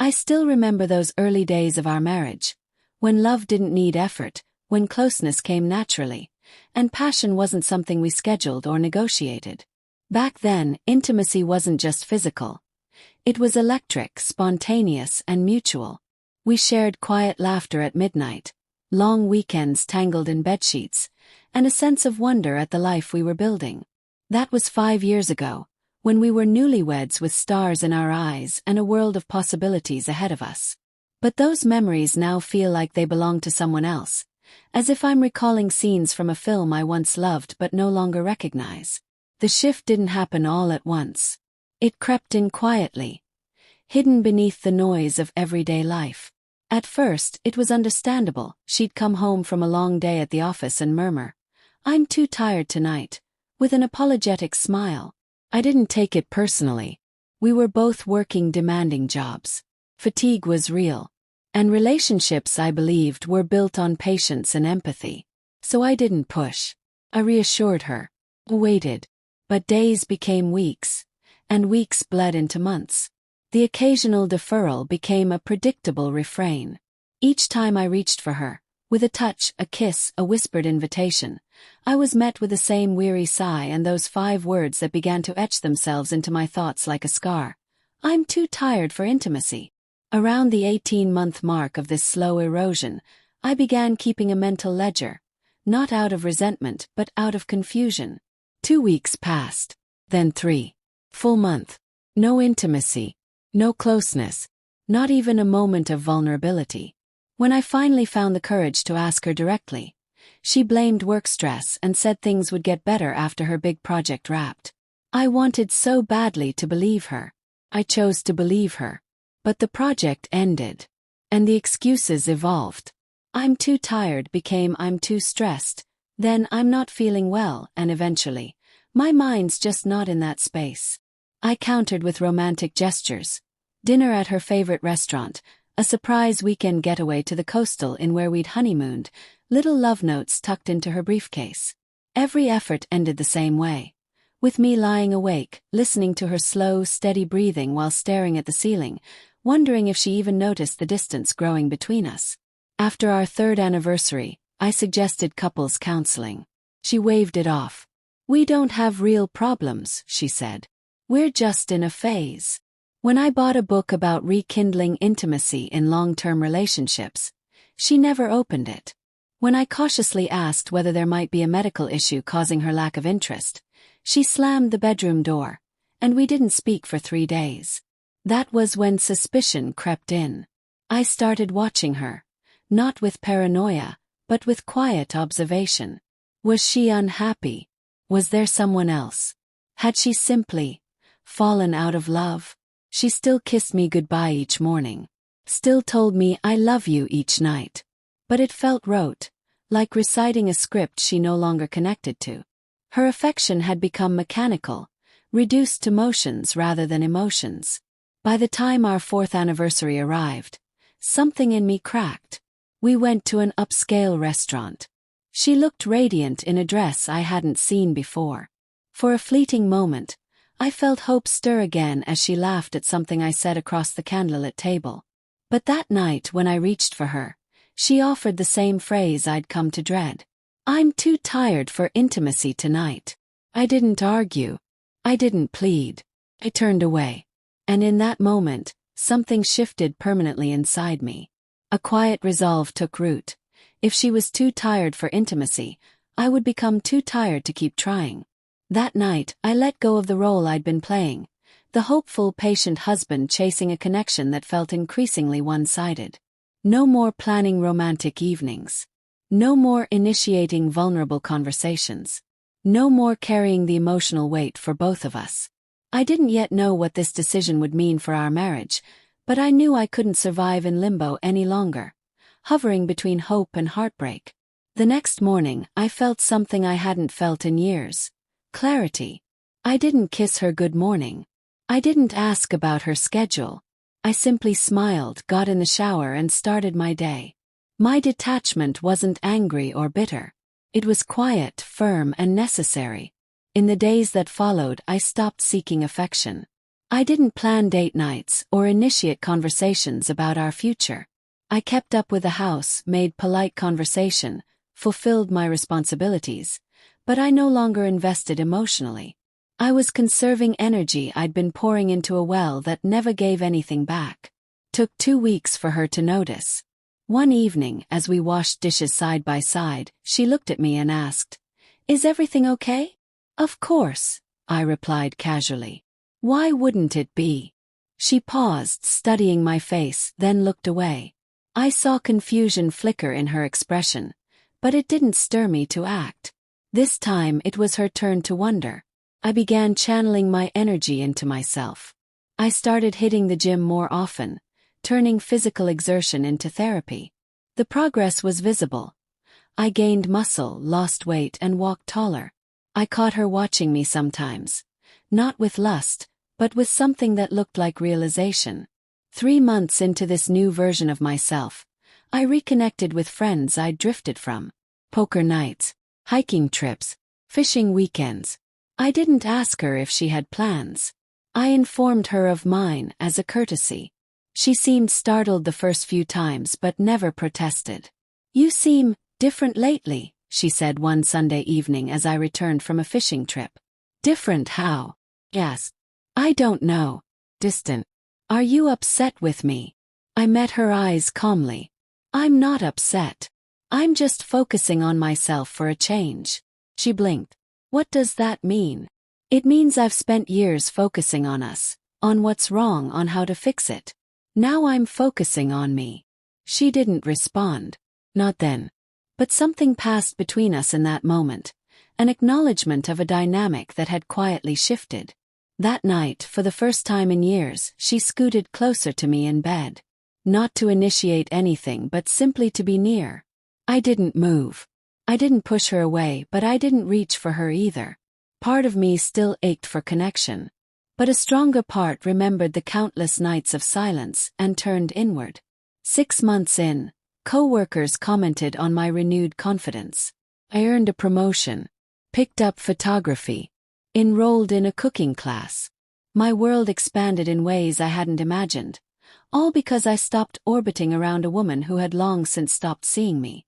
I still remember those early days of our marriage, when love didn't need effort, when closeness came naturally, and passion wasn't something we scheduled or negotiated. Back then, intimacy wasn't just physical. It was electric, spontaneous, and mutual. We shared quiet laughter at midnight, long weekends tangled in bedsheets, and a sense of wonder at the life we were building. That was 5 years ago, when we were newlyweds with stars in our eyes and a world of possibilities ahead of us. But those memories now feel like they belong to someone else, as if I'm recalling scenes from a film I once loved but no longer recognize. The shift didn't happen all at once. It crept in quietly, hidden beneath the noise of everyday life. At first, it was understandable. She'd come home from a long day at the office and murmur, "I'm too tired tonight," with an apologetic smile. I didn't take it personally. We were both working demanding jobs. Fatigue was real. And relationships, I believed, were built on patience and empathy. So I didn't push. I reassured her. Waited. But days became weeks, and weeks bled into months. The occasional deferral became a predictable refrain. Each time I reached for her, with a touch, a kiss, a whispered invitation, I was met with the same weary sigh and those 5 words that began to etch themselves into my thoughts like a scar. "I'm too tired for intimacy." Around the 18-month mark of this slow erosion, I began keeping a mental ledger, not out of resentment but out of confusion. 2 weeks passed, then 3. Full month. No intimacy, no closeness, not even a moment of vulnerability. When I finally found the courage to ask her directly, she blamed work stress and said things would get better after her big project wrapped. I wanted so badly to believe her. I chose to believe her. But the project ended. And the excuses evolved. "I'm too tired" became "I'm too stressed," then "I'm not feeling well," and eventually, "My mind's just not in that space." I countered with romantic gestures. Dinner at her favorite restaurant, a surprise weekend getaway to the coastal inn where we'd honeymooned, little love notes tucked into her briefcase. Every effort ended the same way, with me lying awake, listening to her slow, steady breathing while staring at the ceiling, wondering if she even noticed the distance growing between us. After our 3rd anniversary, I suggested couples counseling. She waved it off. "We don't have real problems," she said. "We're just in a phase." When I bought a book about rekindling intimacy in long-term relationships, she never opened it. When I cautiously asked whether there might be a medical issue causing her lack of interest, she slammed the bedroom door, and we didn't speak for 3 days. That was when suspicion crept in. I started watching her, not with paranoia, but with quiet observation. Was she unhappy? Was there someone else? Had she simply fallen out of love? She still kissed me goodbye each morning, still told me "I love you" each night. But it felt rote, like reciting a script she no longer connected to. Her affection had become mechanical, reduced to motions rather than emotions. By the time our 4th anniversary arrived, something in me cracked. We went to an upscale restaurant. She looked radiant in a dress I hadn't seen before. For a fleeting moment, I felt hope stir again as she laughed at something I said across the candlelit table. But that night when I reached for her, she offered the same phrase I'd come to dread. "I'm too tired for intimacy tonight." I didn't argue. I didn't plead. I turned away. And in that moment, something shifted permanently inside me. A quiet resolve took root. If she was too tired for intimacy, I would become too tired to keep trying. That night, I let go of the role I'd been playing, the hopeful, patient husband chasing a connection that felt increasingly one-sided. No more planning romantic evenings. No more initiating vulnerable conversations. No more carrying the emotional weight for both of us. I didn't yet know what this decision would mean for our marriage, but I knew I couldn't survive in limbo any longer, hovering between hope and heartbreak. The next morning, I felt something I hadn't felt in years. Clarity. I didn't kiss her good morning. I didn't ask about her schedule. I simply smiled, got in the shower, and started my day. My detachment wasn't angry or bitter. It was quiet, firm, and necessary. In the days that followed, I stopped seeking affection. I didn't plan date nights or initiate conversations about our future. I kept up with the house, made polite conversation, fulfilled my responsibilities, but I no longer invested emotionally. I was conserving energy I'd been pouring into a well that never gave anything back. Took 2 weeks for her to notice. One evening, as we washed dishes side by side, she looked at me and asked, "Is everything okay?" "Of course," I replied casually. "Why wouldn't it be?" She paused, studying my face, then looked away. I saw confusion flicker in her expression, but it didn't stir me to act. This time it was her turn to wonder. I began channeling my energy into myself. I started hitting the gym more often, turning physical exertion into therapy. The progress was visible. I gained muscle, lost weight, and walked taller. I caught her watching me sometimes, not with lust, but with something that looked like realization. 3 months into this new version of myself, I reconnected with friends I'd drifted from. Poker nights, hiking trips, fishing weekends. I didn't ask her if she had plans. I informed her of mine as a courtesy. She seemed startled the first few times but never protested. "You seem different lately," she said one Sunday evening as I returned from a fishing trip. "Different how?" "Yes. I don't know. Distant. Are you upset with me?" I met her eyes calmly. "I'm not upset. I'm just focusing on myself for a change." She blinked. "What does that mean?" "It means I've spent years focusing on us, on what's wrong, on how to fix it. Now I'm focusing on me." She didn't respond. Not then. But something passed between us in that moment, an acknowledgement of a dynamic that had quietly shifted. That night, for the first time in years, she scooted closer to me in bed. Not to initiate anything but simply to be near. I didn't move. I didn't push her away, but I didn't reach for her either. Part of me still ached for connection. But a stronger part remembered the countless nights of silence and turned inward. 6 months in, co-workers commented on my renewed confidence. I earned a promotion, picked up photography, enrolled in a cooking class. My world expanded in ways I hadn't imagined, all because I stopped orbiting around a woman who had long since stopped seeing me.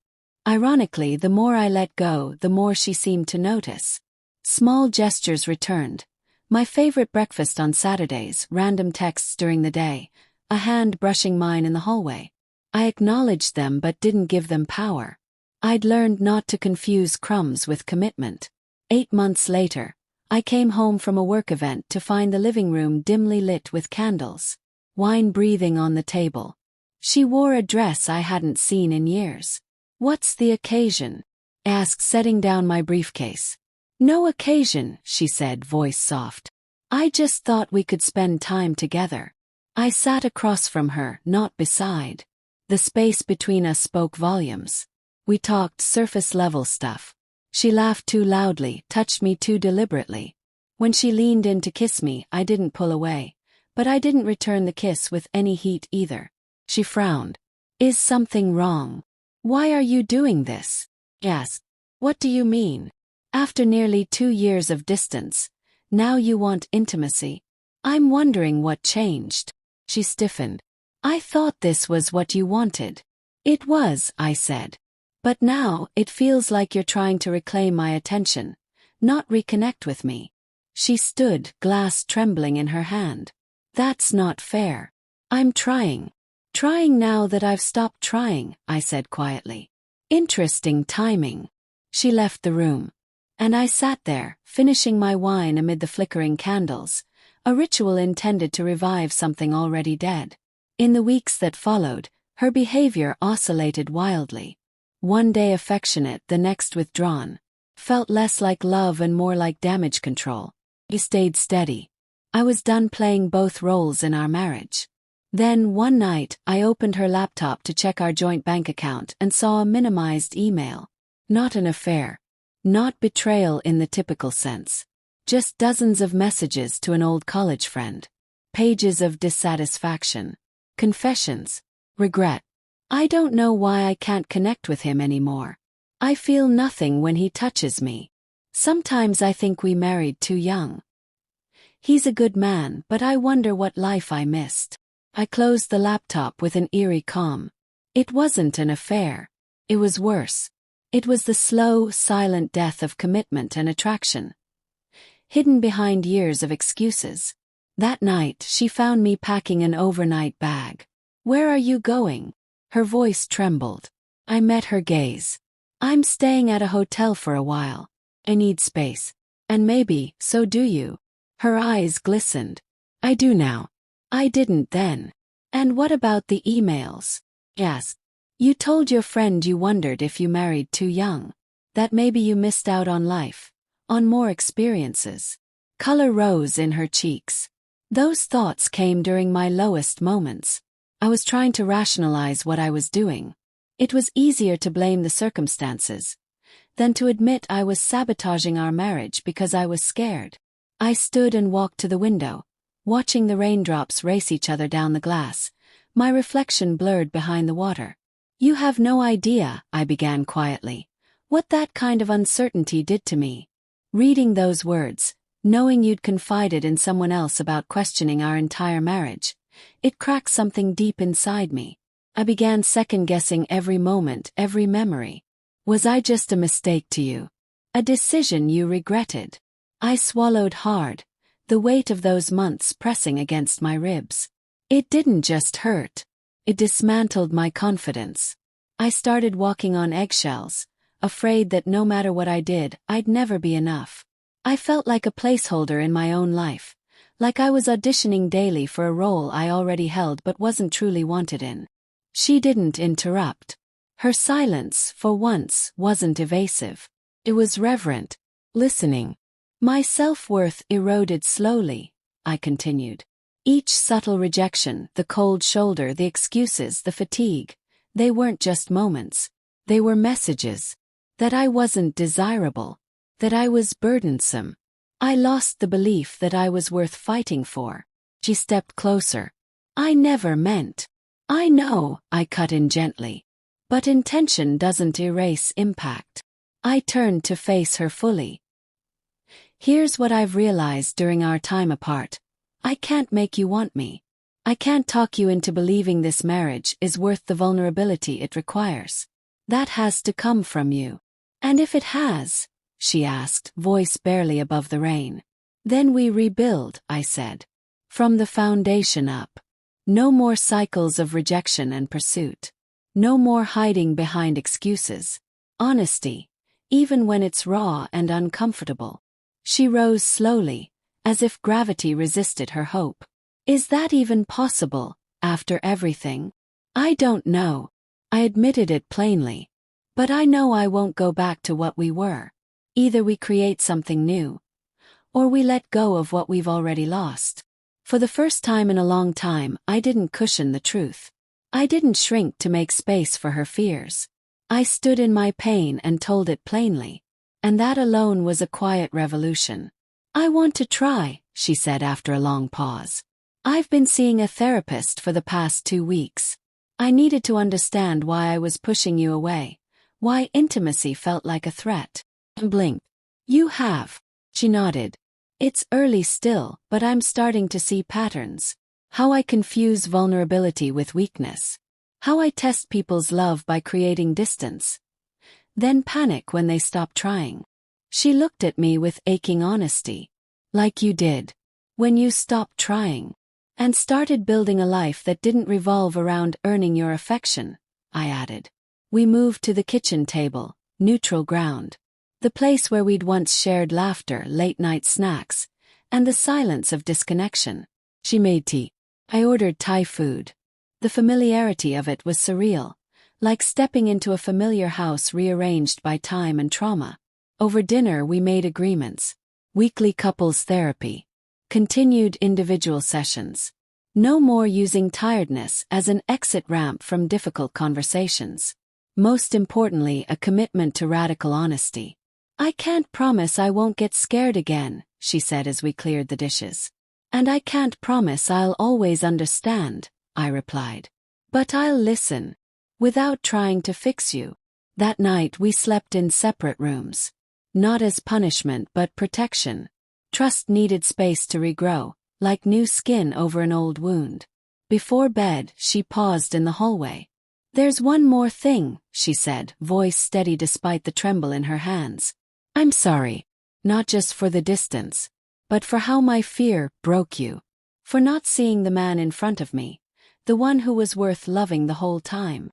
Ironically, the more I let go, the more she seemed to notice. Small gestures returned. My favorite breakfast on Saturdays, random texts during the day, a hand brushing mine in the hallway. I acknowledged them but didn't give them power. I'd learned not to confuse crumbs with commitment. 8 months later, I came home from a work event to find the living room dimly lit with candles, wine breathing on the table. She wore a dress I hadn't seen in years. "What's the occasion?" I asked, setting down my briefcase. "No occasion," she said, voice soft. "I just thought we could spend time together." I sat across from her, not beside. The space between us spoke volumes. We talked surface-level stuff. She laughed too loudly, touched me too deliberately. When she leaned in to kiss me, I didn't pull away, but I didn't return the kiss with any heat either. She frowned. "Is something wrong? Why are you doing this?" "Yes." "What do you mean? After nearly 2 years of distance, now you want intimacy?" "I'm wondering what changed." She stiffened. "I thought this was what you wanted." "It was," I said. "But now, it feels like you're trying to reclaim my attention, not reconnect with me." She stood, glass trembling in her hand. "That's not fair." "I'm trying. Trying now that I've stopped trying," I said quietly. "Interesting timing." She left the room. And I sat there, finishing my wine amid the flickering candles, a ritual intended to revive something already dead. In the weeks that followed, her behavior oscillated wildly. One day affectionate, the next withdrawn. Felt less like love and more like damage control. He stayed steady. I was done playing both roles in our marriage. Then, one night, I opened her laptop to check our joint bank account and saw a minimized email. Not an affair. Not betrayal in the typical sense. Just dozens of messages to an old college friend. Pages of dissatisfaction. Confessions. Regret. I don't know why I can't connect with him anymore. I feel nothing when he touches me. Sometimes I think we married too young. He's a good man, but I wonder what life I missed. I closed the laptop with an eerie calm. It wasn't an affair. It was worse. It was the slow, silent death of commitment and attraction, hidden behind years of excuses. That night, she found me packing an overnight bag. "Where are you going?" Her voice trembled. I met her gaze. "I'm staying at a hotel for a while. I need space. And maybe, so do you." Her eyes glistened. "I do now. I didn't then." "And what about the emails?" "Yes. You told your friend you wondered if you married too young. That maybe you missed out on life, on more experiences." Color rose in her cheeks. Those thoughts came during my lowest moments. I was trying to rationalize what I was doing. It was easier to blame the circumstances than to admit I was sabotaging our marriage because I was scared. I stood and walked to the window, watching the raindrops race each other down the glass, my reflection blurred behind the water. "You have no idea," I began quietly, "what that kind of uncertainty did to me." Reading those words, knowing you'd confided in someone else about questioning our entire marriage, it cracked something deep inside me. I began second-guessing every moment, every memory. Was I just a mistake to you? A decision you regretted? I swallowed hard, the weight of those months pressing against my ribs. It didn't just hurt. It dismantled my confidence. I started walking on eggshells, afraid that no matter what I did, I'd never be enough. I felt like a placeholder in my own life, like I was auditioning daily for a role I already held but wasn't truly wanted in. She didn't interrupt. Her silence, for once, wasn't evasive. It was reverent, listening. My self-worth eroded slowly, I continued. Each subtle rejection, the cold shoulder, the excuses, the fatigue, they weren't just moments. They were messages. That I wasn't desirable. That I was burdensome. I lost the belief that I was worth fighting for. She stepped closer. "I never meant." "I know," I cut in gently. "But intention doesn't erase impact." I turned to face her fully. "Here's what I've realized during our time apart. I can't make you want me. I can't talk you into believing this marriage is worth the vulnerability it requires. That has to come from you." "And if it has?" she asked, voice barely above the rain. "Then we rebuild," I said. "From the foundation up. No more cycles of rejection and pursuit. No more hiding behind excuses. Honesty, even when it's raw and uncomfortable." She rose slowly, as if gravity resisted her hope. "Is that even possible, after everything?" "I don't know." I admitted it plainly. "But I know I won't go back to what we were. Either we create something new, or we let go of what we've already lost." For the first time in a long time, I didn't cushion the truth. I didn't shrink to make space for her fears. I stood in my pain and told it plainly. And that alone was a quiet revolution. "I want to try," she said after a long pause. "I've been seeing a therapist for the past 2 weeks. I needed to understand why I was pushing you away, why intimacy felt like a threat." I blinked. "You have." She nodded. "It's early still, but I'm starting to see patterns. How I confuse vulnerability with weakness. How I test people's love by creating distance. Then panic when they stop trying." She looked at me with aching honesty. "Like you did. When you stopped trying. And started building a life that didn't revolve around earning your affection," I added. We moved to the kitchen table, neutral ground. The place where we'd once shared laughter, late-night snacks, and the silence of disconnection. She made tea. I ordered Thai food. The familiarity of it was surreal, like stepping into a familiar house rearranged by time and trauma. Over dinner we made agreements. Weekly couples therapy. Continued individual sessions. No more using tiredness as an exit ramp from difficult conversations. Most importantly, a commitment to radical honesty. "I can't promise I won't get scared again," she said as we cleared the dishes. "And I can't promise I'll always understand," I replied. "But I'll listen. Without trying to fix you." That night we slept in separate rooms. Not as punishment but protection. Trust needed space to regrow, like new skin over an old wound. Before bed, she paused in the hallway. "There's one more thing," she said, voice steady despite the tremble in her hands. "I'm sorry. Not just for the distance, but for how my fear broke you. For not seeing the man in front of me, the one who was worth loving the whole time."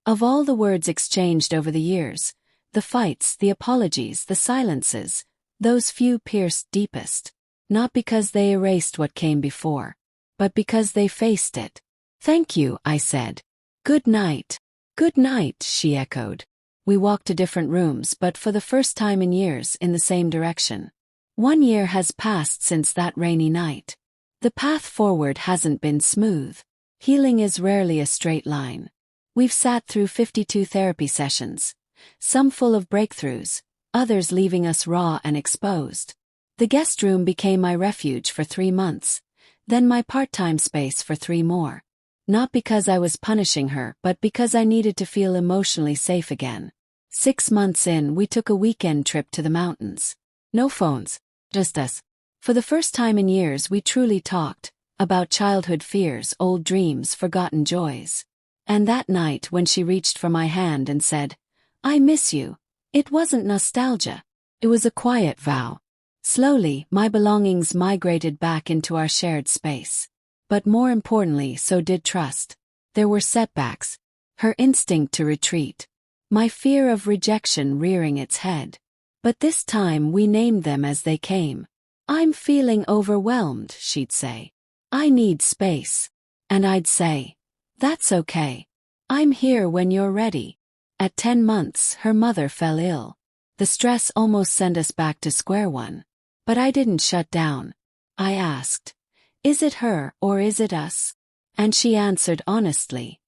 Of all the words exchanged over the years, the fights, the apologies, the silences, those few pierced deepest. Not because they erased what came before, but because they faced it. "Thank you," I said. "Good night." "Good night," she echoed. We walked to different rooms, but for the first time in years in the same direction. 1 year has passed since that rainy night. The path forward hasn't been smooth. Healing is rarely a straight line. We've sat through 52 therapy sessions, some full of breakthroughs, others leaving us raw and exposed. The guest room became my refuge for 3 months, then my part-time space for 3 more. Not because I was punishing her, but because I needed to feel emotionally safe again. 6 months in, we took a weekend trip to the mountains. No phones, just us. For the first time in years, we truly talked about childhood fears, old dreams, forgotten joys. And that night when she reached for my hand and said, "I miss you," it wasn't nostalgia. It was a quiet vow. Slowly, my belongings migrated back into our shared space. But more importantly, so did trust. There were setbacks. Her instinct to retreat. My fear of rejection rearing its head. But this time we named them as they came. "I'm feeling overwhelmed," she'd say. "I need space." And I'd say, "That's okay. I'm here when you're ready." At 10 months, her mother fell ill. The stress almost sent us back to square one. But I didn't shut down. I asked, "Is it her or is it us?" And she answered honestly,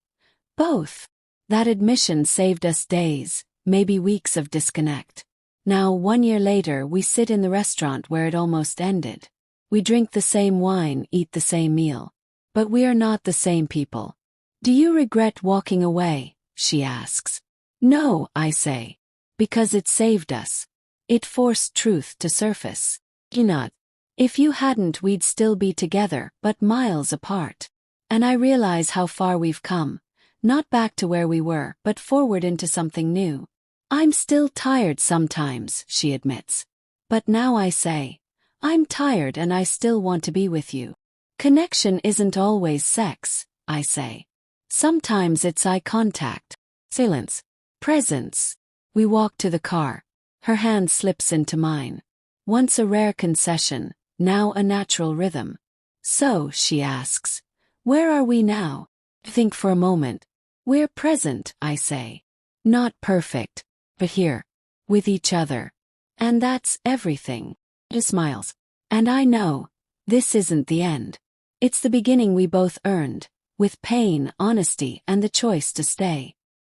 "Both." That admission saved us days, maybe weeks of disconnect. Now, 1 year later, we sit in the restaurant where it almost ended. We drink the same wine, eat the same meal. But we are not the same people. "Do you regret walking away?" she asks. "No," I say. "Because it saved us. It forced truth to surface." Not. If you hadn't, we'd still be together, but miles apart. And I realize how far we've come. Not back to where we were, but forward into something new. "I'm still tired sometimes," she admits. "But now," I say, "I'm tired and I still want to be with you." Connection isn't always sex, I say. Sometimes it's eye contact, silence, presence. We walk to the car. Her hand slips into mine. Once a rare concession, now a natural rhythm. "So," she asks, "where are we now?" Think for a moment. "We're present," I say. "Not perfect, but here. With each other. And that's everything." She smiles. "And I know. This isn't the end. It's the beginning we both earned. With pain, honesty, and the choice to stay."